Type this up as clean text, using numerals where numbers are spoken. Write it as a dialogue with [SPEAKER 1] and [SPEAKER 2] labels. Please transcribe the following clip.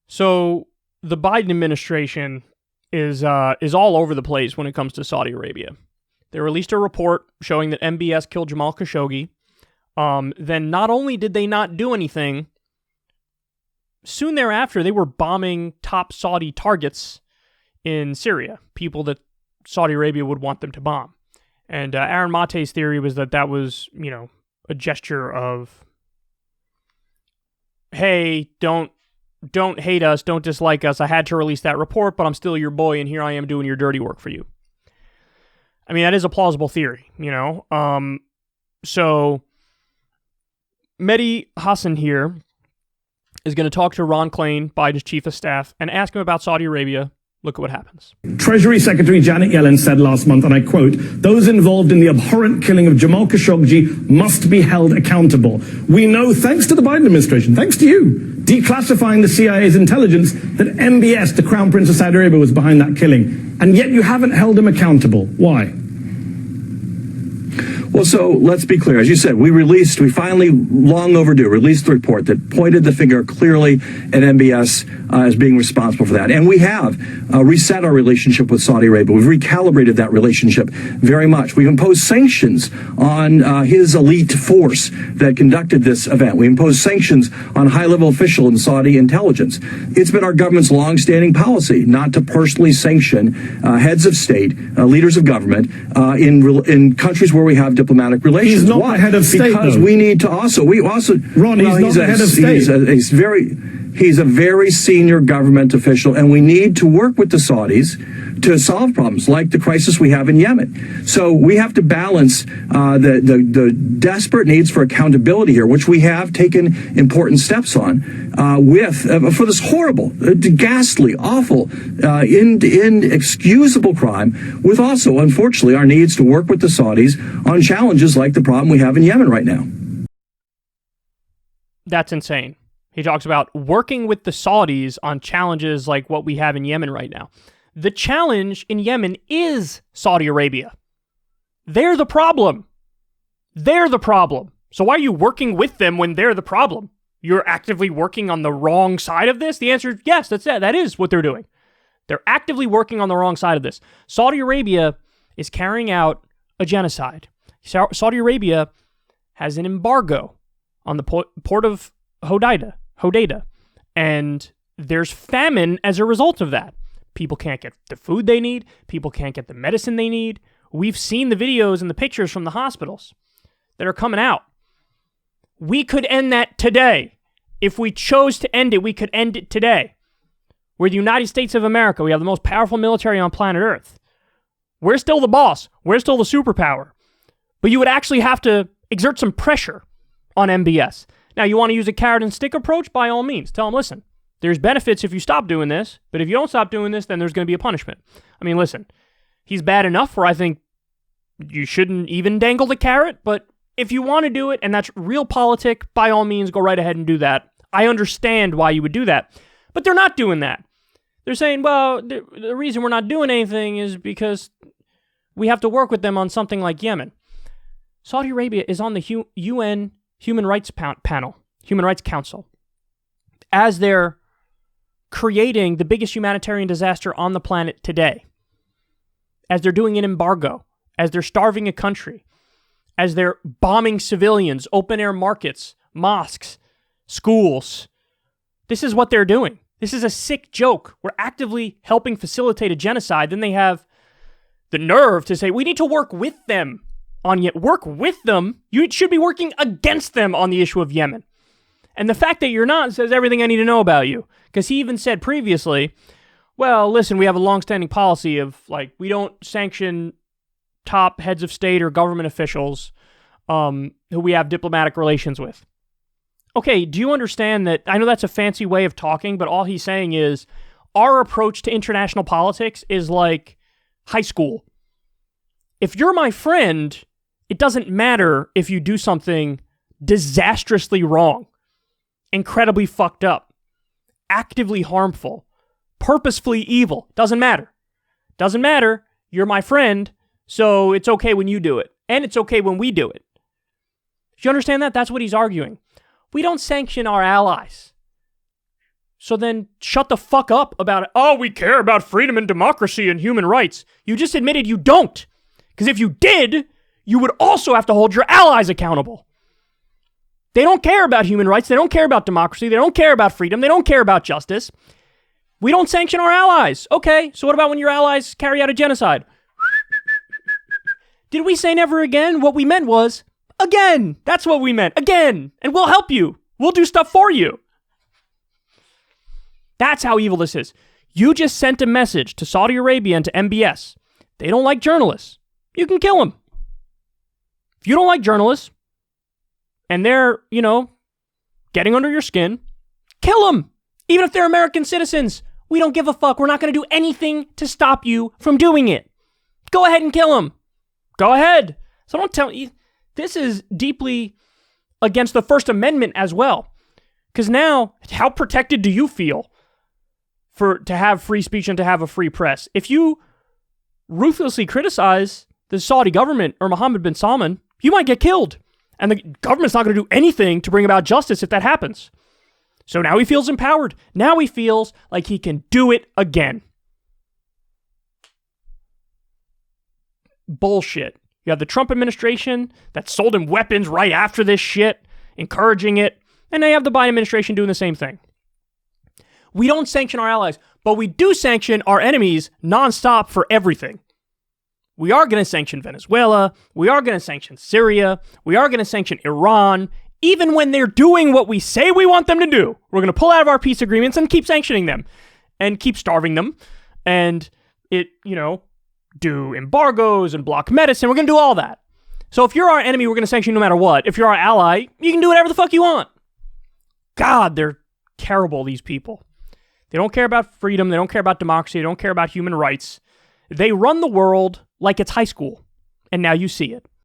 [SPEAKER 1] So the Biden administration is all over the place when it comes to Saudi Arabia. They released a report showing that MBS killed Jamal Khashoggi. Then not only did they not do anything, soon thereafter they were bombing top Saudi targets in Syria, people that Saudi Arabia would want them to bomb. And Aaron Mate's theory was that was, a gesture of, hey, don't hate us, don't dislike us. I had to release that report, but I'm still your boy, and here I am doing your dirty work for you. I mean, that is a plausible theory, So Mehdi Hassan here is going to talk to Ron Klain, Biden's chief of staff, and ask him about Saudi Arabia. Look at what happens.
[SPEAKER 2] Treasury Secretary Janet Yellen said last month, and I quote, "Those involved in the abhorrent killing of Jamal Khashoggi must be held accountable. We know, thanks to the Biden administration, thanks to you, declassifying the CIA's intelligence, that MBS, the Crown Prince of Saudi Arabia, was behind that killing. And yet you haven't held him accountable. Why?"
[SPEAKER 3] Well, so let's be clear. As you said, we finally, long overdue, released the report that pointed the finger clearly at MBS as being responsible for that. And we have reset our relationship with Saudi Arabia. We've recalibrated that relationship very much. We've imposed sanctions on his elite force that conducted this event. We imposed sanctions on high-level official in Saudi intelligence. It's been our government's long-standing policy not to personally sanction heads of state, leaders of government in countries where we have diplomatic relations.
[SPEAKER 2] He's not
[SPEAKER 3] Why?
[SPEAKER 2] the head of state,
[SPEAKER 3] because
[SPEAKER 2] though.
[SPEAKER 3] we need to also.
[SPEAKER 2] Ron, he's not the head of state.
[SPEAKER 3] He's a very senior government official, and we need to work with the Saudis to solve problems like the crisis we have in Yemen. So we have to balance the desperate needs for accountability here, which we have taken important steps on, for this horrible, ghastly, awful, inexcusable crime, with also, unfortunately, our needs to work with the Saudis on challenges like the problem we have in Yemen right now.
[SPEAKER 1] That's insane. He talks about working with the Saudis on challenges like what we have in Yemen right now. The challenge in Yemen is Saudi Arabia. They're the problem. They're the problem. So why are you working with them when they're the problem? You're actively working on the wrong side of this? The answer is yes, that's it. That is what they're doing. They're actively working on the wrong side of this. Saudi Arabia is carrying out a genocide. Saudi Arabia has an embargo on the port of Hodeidah, and there's famine as a result of that. People can't get the food they need. People can't get the medicine they need. We've seen the videos and the pictures from the hospitals that are coming out. We could end that today. If we chose to end it, we could end it today. We're the United States of America. We have the most powerful military on planet Earth. We're still the boss. We're still the superpower. But you would actually have to exert some pressure on MBS. Now, you want to use a carrot and stick approach? By all means. Tell them, listen, there's benefits if you stop doing this, but if you don't stop doing this, then there's going to be a punishment. I mean, listen, he's bad enough where I think you shouldn't even dangle the carrot, but if you want to do it, and that's realpolitik, by all means, go right ahead and do that. I understand why you would do that, but they're not doing that. They're saying, well, the reason we're not doing anything is because we have to work with them on something like Yemen. Saudi Arabia is on the UN Human Rights Panel, Human Rights Council, as they're creating the biggest humanitarian disaster on the planet today, as they're doing an embargo, as they're starving a country, as they're bombing civilians, open-air markets, mosques, schools. This is what they're doing. This is a sick joke. We're actively helping facilitate a genocide. Then they have the nerve to say, we need to work with them on yet. Work with them? You should be working against them on the issue of Yemen. And the fact that you're not says everything I need to know about you. Because he even said previously, well, listen, we have a long-standing policy of, we don't sanction top heads of state or government officials who we have diplomatic relations with. Okay, do you understand that? I know that's a fancy way of talking, but all he's saying is our approach to international politics is like high school. If you're my friend, it doesn't matter if you do something disastrously wrong, incredibly fucked up, actively harmful, purposefully evil. Doesn't matter. Doesn't matter. You're my friend, so it's okay when you do it. And it's okay when we do it. Do you understand that? That's what he's arguing. We don't sanction our allies. So then shut the fuck up about it. Oh, we care about freedom and democracy and human rights. You just admitted you don't. Because if you did, you would also have to hold your allies accountable. They don't care about human rights. They don't care about democracy. They don't care about freedom. They don't care about justice. We don't sanction our allies. Okay, so what about when your allies carry out a genocide? Did we say never again? What we meant was, again. That's what we meant. Again. And we'll help you. We'll do stuff for you. That's how evil this is. You just sent a message to Saudi Arabia and to MBS. They don't like journalists. You can kill them. If you don't like journalists, and they're, getting under your skin, kill them. Even if they're American citizens. We don't give a fuck. We're not going to do anything to stop you from doing it. Go ahead and kill them. Go ahead. So don't tell me. This is deeply against the First Amendment as well. Because now, how protected do you feel to have free speech and to have a free press? If you ruthlessly criticize the Saudi government or Mohammed bin Salman, you might get killed. And the government's not going to do anything to bring about justice if that happens. So now he feels empowered. Now he feels like he can do it again. Bullshit. You have the Trump administration that sold him weapons right after this shit, encouraging it. And now you have the Biden administration doing the same thing. We don't sanction our allies, but we do sanction our enemies nonstop for everything. We are going to sanction Venezuela. We are going to sanction Syria. We are going to sanction Iran. Even when they're doing what we say we want them to do, we're going to pull out of our peace agreements and keep sanctioning them and keep starving them and do embargoes and block medicine. We're going to do all that. So if you're our enemy, we're going to sanction you no matter what. If you're our ally, you can do whatever the fuck you want. God, they're terrible, these people. They don't care about freedom. They don't care about democracy. They don't care about human rights. They run the world like it's high school. And now you see it.